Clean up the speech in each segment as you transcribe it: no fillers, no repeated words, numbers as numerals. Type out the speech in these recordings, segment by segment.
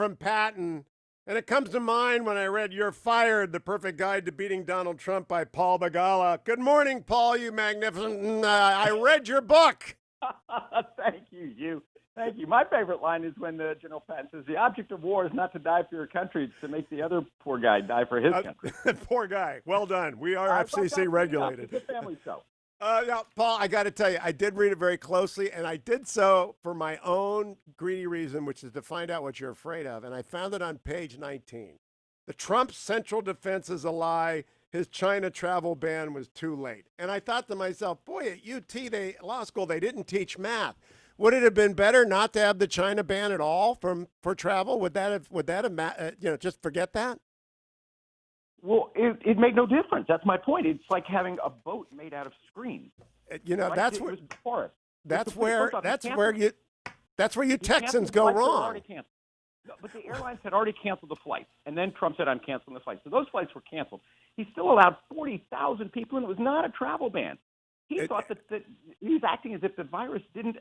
from Patton, and it comes to mind when I read You're Fired, The Perfect Guide to Beating Donald Trump by Paul Begala. Good morning, Paul, you magnificent. I read your book. Thank you, Hugh. Thank you. My favorite line is when General Patton says, the object of war is not to die for your country, it's to make the other poor guy die for his country. Poor guy. Well done. We are FCC regulated. It's a good family show. Now, Paul, I got to tell you, I did read it very closely, and I did so for my own greedy reason, which is to find out what you're afraid of. And I found it on page 19. The Trump central defense is a lie. His China travel ban was too late. And I thought to myself, boy, at UT law school, they didn't teach math. Would it have been better not to have the China ban at all for travel? Would that have just forget that? Well, it made no difference. That's my point. It's like having a boat made out of screens. Right? That's where you Texans go wrong. No, but the airlines had already canceled the flights, and then Trump said, "I'm canceling the flights." So those flights were canceled. He still allowed 40,000 people, and it was not a travel ban. He thought that he was acting as if the virus didn't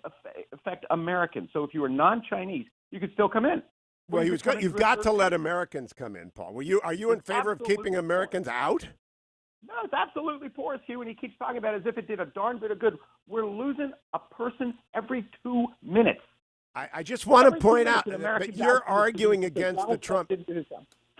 affect Americans. So if you were non-Chinese, you could still come in. Well, you've got to let Americans come in, Paul. Are you in favor of keeping Americans out? No, it's absolutely porous, Hugh, and he keeps talking about it as if it did a darn bit of good. We're losing a person every 2 minutes. I just want to point out that you're arguing against the Trump.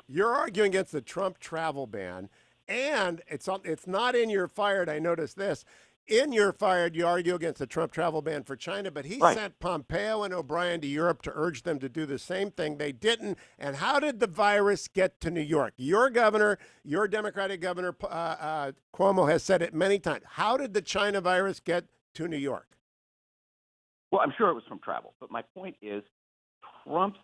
You're arguing against the Trump travel ban, and it's not in You're Fired. I noticed this. In You're Fired, you argue against the Trump travel ban for China, but he sent Pompeo and O'Brien to Europe to urge them to do the same thing. They didn't. And how did the virus get to New York? Your governor, your Democratic governor, Cuomo, has said it many times. How did the China virus get to New York? Well, I'm sure it was from travel. But my point is Trump's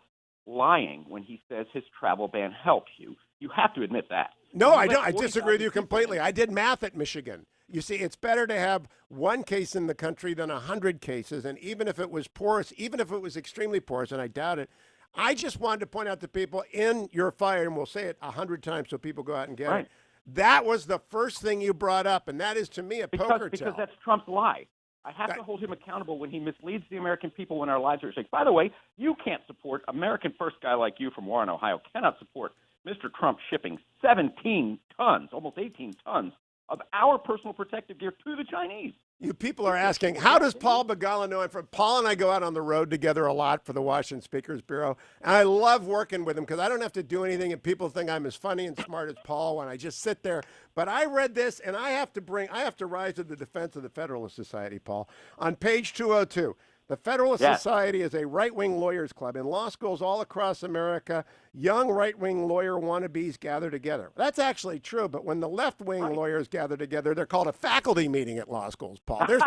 lying when he says his travel ban helped you. You have to admit that. No, I don't. I disagree with you completely. I did math at Michigan. You see, it's better to have one case in the country than 100 cases. And even if it was porous, even if it was extremely porous, and I doubt it, I just wanted to point out to people in You're Fired, and we'll say it 100 times so people go out and get it. That was the first thing you brought up, and that is to me a poker tell. Because that's Trump's lie. I have to hold him accountable when he misleads the American people when our lives are at stake. By the way, you can't support American first guy like you from Warren, Ohio, cannot support Mr. Trump shipping 17 tons, almost 18 tons of our personal protective gear to the Chinese. You people are asking, how does Paul Begala know? Paul and I go out on the road together a lot for the Washington Speakers Bureau, and I love working with him because I don't have to do anything, and people think I'm as funny and smart as Paul when I just sit there. But I read this, and I have to rise to the defense of the Federalist Society, Paul. On page 202, the Federalist Society is a right-wing lawyers club. In law schools all across America, young right-wing lawyer wannabes gather together. That's actually true, but when the left-wing lawyers gather together, they're called a faculty meeting at law schools, Paul. There's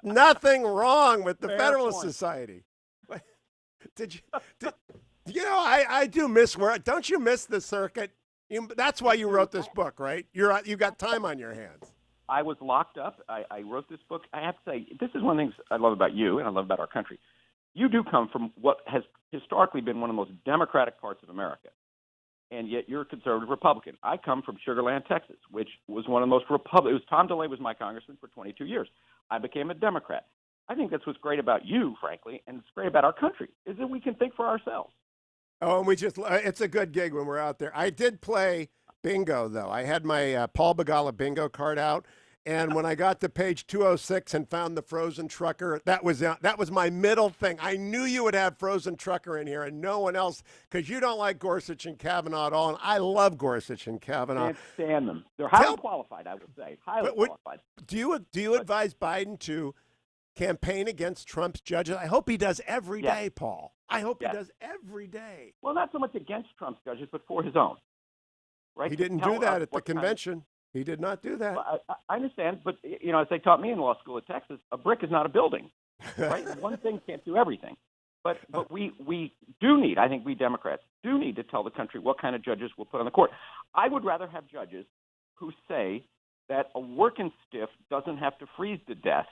nothing wrong with the Federalist Society. I do miss work. Don't you miss the circuit? That's why you wrote this book, right? You've got time on your hands. I was locked up. I wrote this book. I have to say, this is one of the things I love about you and I love about our country. You do come from what has historically been one of the most democratic parts of America, and yet you're a conservative Republican. I come from Sugar Land, Texas, which was one of the most Republican. Tom DeLay was my congressman for 22 years. I became a Democrat. I think that's what's great about you, frankly, and it's great about our country, is that we can think for ourselves. Oh, and it's a good gig when we're out there. I did play bingo, though. I had my Paul Begala bingo card out, and when I got to page 206 and found the frozen trucker, that was my middle thing. I knew you would have frozen trucker in here and no one else, because you don't like Gorsuch and Kavanaugh at all, and I love Gorsuch and Kavanaugh. Can't stand them. They're highly qualified, I would say. Highly qualified. Do you advise Biden to campaign against Trump's judges? I hope he does every day, Paul. I hope he does every day. Well, not so much against Trump's judges, but for his own. Right? He didn't do that at the convention. He did not do that. Well, I understand, but as they taught me in law school at Texas, a brick is not a building. Right? One thing can't do everything. But we do need, I think we Democrats do need to tell the country what kind of judges we'll put on the court. I would rather have judges who say that a working stiff doesn't have to freeze to death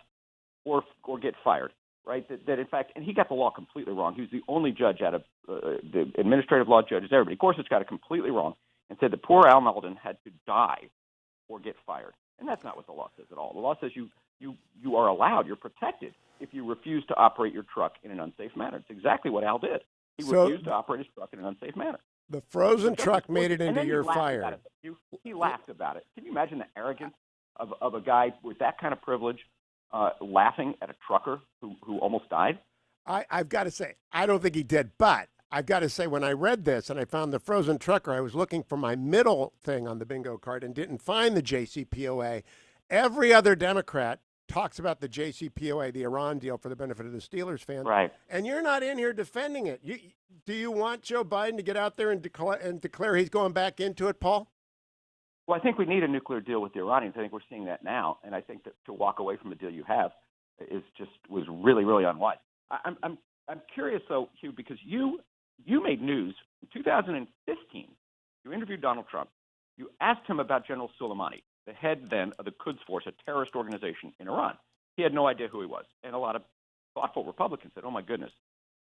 or get fired. Right? That in fact, and he got the law completely wrong. He was the only judge out of the administrative law judges ever. But of course, it's got it completely wrong and said that poor Al Malden had to die or get fired. And that's not what the law says at all. The law says you are allowed, you're protected if you refuse to operate your truck in an unsafe manner. It's exactly what Al did. He So refused to operate his truck in an unsafe manner. the frozen So truck made it into your fire. He laughed about it. Can you imagine the arrogance of a guy with that kind of privilege laughing at a trucker who almost died? I've got to say, I don't think he did, but I've got to say, when I read this and I found the frozen trucker, I was looking for my middle thing on the bingo card and didn't find the JCPOA. Every other Democrat talks about the JCPOA, the Iran deal, for the benefit of the Steelers fans. Right. And you're not in here defending it. Do you want Joe Biden to get out there and declare he's going back into it, Paul? Well, I think we need a nuclear deal with the Iranians. I think we're seeing that now, and I think that to walk away from the deal you have was really, really unwise. I'm curious though, Hugh, because you made news in 2015. You interviewed Donald Trump. You asked him about General Soleimani, the head then of the Quds Force, a terrorist organization in Iran. He had no idea who he was, and a lot of thoughtful Republicans said, "Oh my goodness."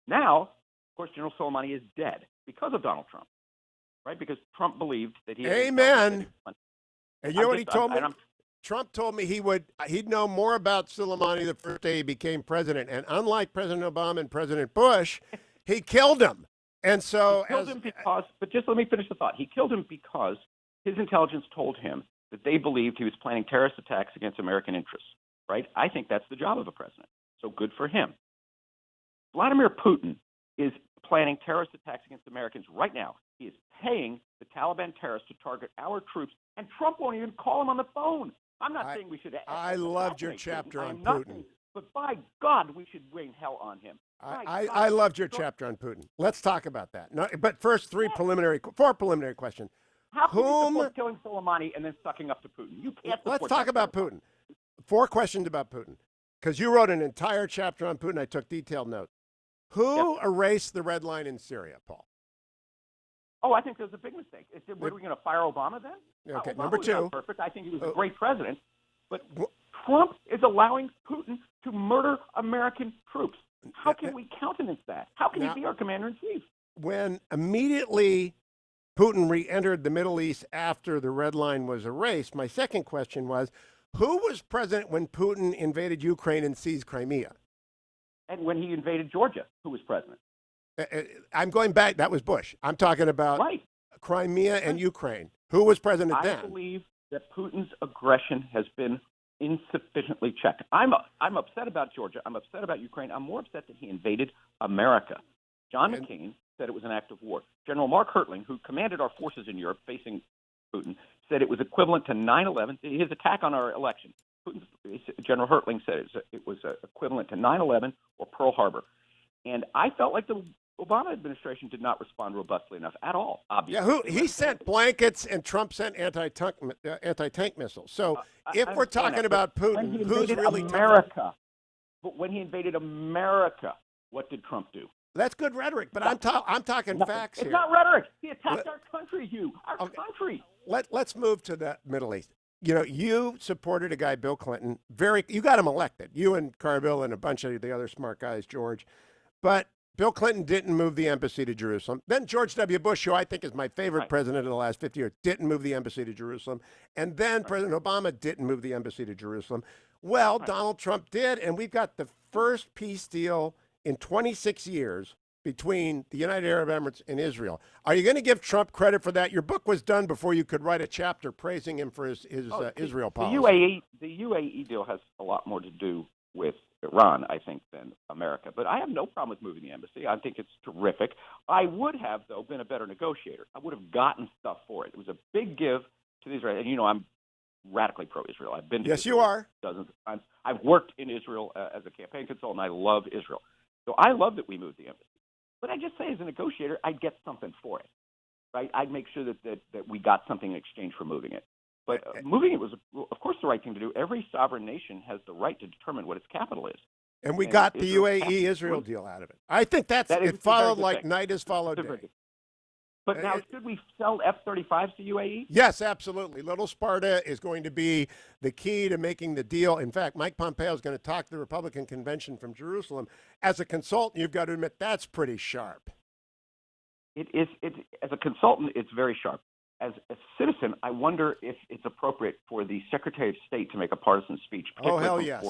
Now, of course, General Soleimani is dead because of Donald Trump, right? Because Trump believed that he. Amen. And you know what he told me? I'm Trump told me he'd know more about Soleimani the first day he became president. And unlike President Obama and President Bush, he killed him. And so he killed him because, but just let me finish the thought. He killed him because his intelligence told him that they believed he was planning terrorist attacks against American interests, right? I think that's the job of a president. So good for him. Vladimir Putin is planning terrorist attacks against Americans right now. He is paying the Taliban terrorists to target our troops, and Trump won't even call him on the phone. I'm not saying we should. I loved your chapter on Putin. But by God, we should rain hell on him. I loved your chapter on Putin. Let's talk about that. No, but first, four preliminary questions. How can you support killing Soleimani and then sucking up to Putin? You can't. Let's talk about Putin. 4 questions about Putin, because you wrote an entire chapter on Putin. I took detailed notes. Who erased the red line in Syria, Paul? Oh, I think there's a big mistake. Were we going to fire Obama then? Okay, Obama number 2. Was not perfect. I think he was a great president, but Trump is allowing Putin to murder American troops. How can we countenance that? How can he be our commander in chief? When immediately Putin re-entered the Middle East after the red line was erased, my second question was, who was president when Putin invaded Ukraine and seized Crimea? And when he invaded Georgia, who was president? I'm going back. That was Bush. I'm talking about Crimea and Ukraine. Who was president then? I believe that Putin's aggression has been insufficiently checked. I'm upset about Georgia. I'm upset about Ukraine. I'm more upset that he invaded America. John McCain said it was an act of war. General Mark Hertling, who commanded our forces in Europe facing Putin, said it was equivalent to 9/11, his attack on our election. General Hertling said it was equivalent to 9/11 or Pearl Harbor. And I felt like the Obama administration did not respond robustly enough at all, obviously. Yeah, he sent blankets and Trump sent anti-tank missiles. So if we're talking about Putin, who's really America? But when he invaded America, what did Trump do? That's good rhetoric, but I'm talking facts here. It's not rhetoric. He attacked our country, Hugh. Our country. Let's move to the Middle East. You know, you supported a guy, Bill Clinton. You got him elected. You and Carville and a bunch of the other smart guys, George. But Bill Clinton didn't move the embassy to Jerusalem. Then George W. Bush, who I think is my favorite president of the last 50 years, didn't move the embassy to Jerusalem. And then President Obama didn't move the embassy to Jerusalem. Well, Donald Trump did, and we've got the first peace deal in 26 years between the United Arab Emirates and Israel. Are you going to give Trump credit for that? Your book was done before you could write a chapter praising him for his Israel policy. The UAE deal has a lot more to do with Iran, I think, than America. But I have no problem with moving the embassy. I think it's terrific. I would have, though, been a better negotiator. I would have gotten stuff for it. It was a big give to the Israel. And, you know, I'm radically pro-Israel. I've been to Israel you are. dozens of times. I've worked in Israel as a campaign consultant. I love Israel. So I love that we moved the embassy. But I just say, as a negotiator, I'd get something for it, right? I'd make sure that we got something in exchange for moving it. But moving it was, of course, the right thing to do. Every sovereign nation has the right to determine what its capital is. And we got the UAE-Israel deal out of it. I think it followed like night has followed day. But now, should we sell F-35s to UAE? Yes, absolutely. Little Sparta is going to be the key to making the deal. In fact, Mike Pompeo is going to talk to the Republican convention from Jerusalem. As a consultant, you've got to admit that's pretty sharp. It is. As a consultant, it's very sharp. As a citizen, I wonder if it's appropriate for the Secretary of State to make a partisan speech. Oh, hell yes.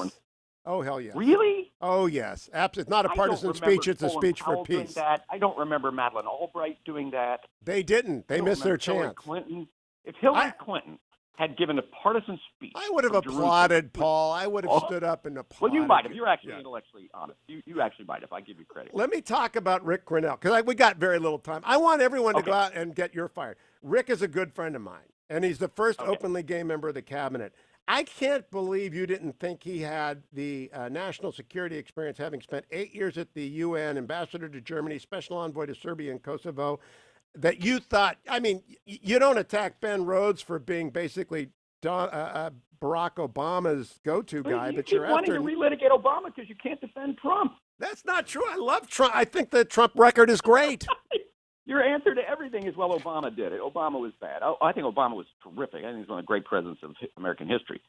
Oh, hell yes. Really? Oh, yes. It's not a I don't partisan remember speech. It's a Colin speech for Powell doing peace. that. I don't remember Madeleine Albright doing that. They didn't. I They don't missed their remember Hillary chance. Clinton. If Hillary I, Clinton had given a partisan speech I would have from Jerusalem, applauded, Paul. I would have oh, stood up and applauded. well, you might have. You're actually Yeah. intellectually honest. You actually might have. I give you credit. Let me talk about Rick Grinnell because we got very little time. I want everyone to Okay. go out and get your fired. Rick is a good friend of mine, and he's the first Okay. openly gay member of the cabinet. I can't believe you didn't think he had the national security experience, having spent 8 years at the UN, ambassador to Germany, special envoy to Serbia and Kosovo, that you thought, I mean, you don't attack Ben Rhodes for being basically Barack Obama's go-to guy, You but keep you're wanting after. to relitigate Obama because you can't defend Trump. That's not true. I love Trump. I think the Trump record is great. Your answer to everything is, well, Obama did it. Obama was bad. I think Obama was terrific. I think he's one of the great presidents of American history.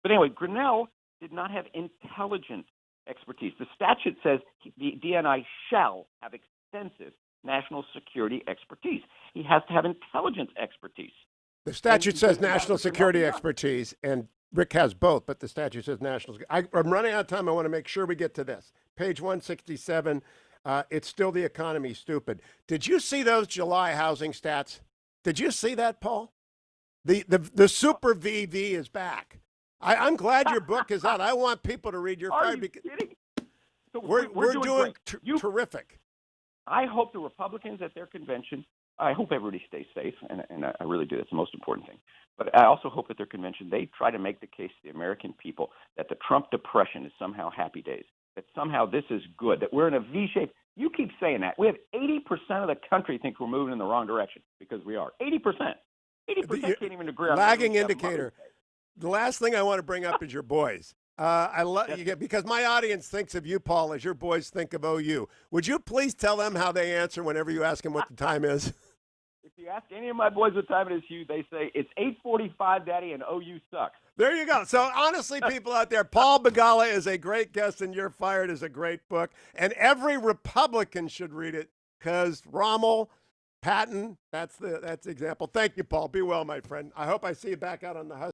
But anyway, Grinnell did not have intelligence expertise. The statute says the DNI shall have extensive national security expertise. He has to have intelligence expertise. The statute says national security Grinnell. expertise, and Rick has both, but the statute says national. I'm running out of time. I want to make sure we get to this. Page 167. It's still the economy, stupid. Did you see those July housing stats? Did you see that, Paul? The super VV is back. I'm glad your book is out. I want people to read your Are fire you because kidding? So we're doing great. terrific. I hope the Republicans at their convention, I hope everybody stays safe, and I really do. That's the most important thing. But I also hope at their convention they try to make the case to the American people that the Trump depression is somehow happy days, that somehow this is good, that we're in a V shape. You keep saying that. We have 80% of the country think we're moving in the wrong direction because we are. 80%. 80% can't even agree on lagging whether we should have indicator. Mother's Day. The last thing I want to bring up is your boys. I love you because my audience thinks of you, Paul, as your boys think of OU. Would you please tell them how they answer whenever you ask them what the time is? If you ask any of my boys what time it is, Hugh, they say it's 8:45, Daddy, and OU sucks. There you go. So honestly, people out there, Paul Begala is a great guest, and You're Fired is a great book, and every Republican should read it because Rommel, Patton, that's the example. Thank you, Paul. Be well, my friend. I hope I see you back out on the hustle.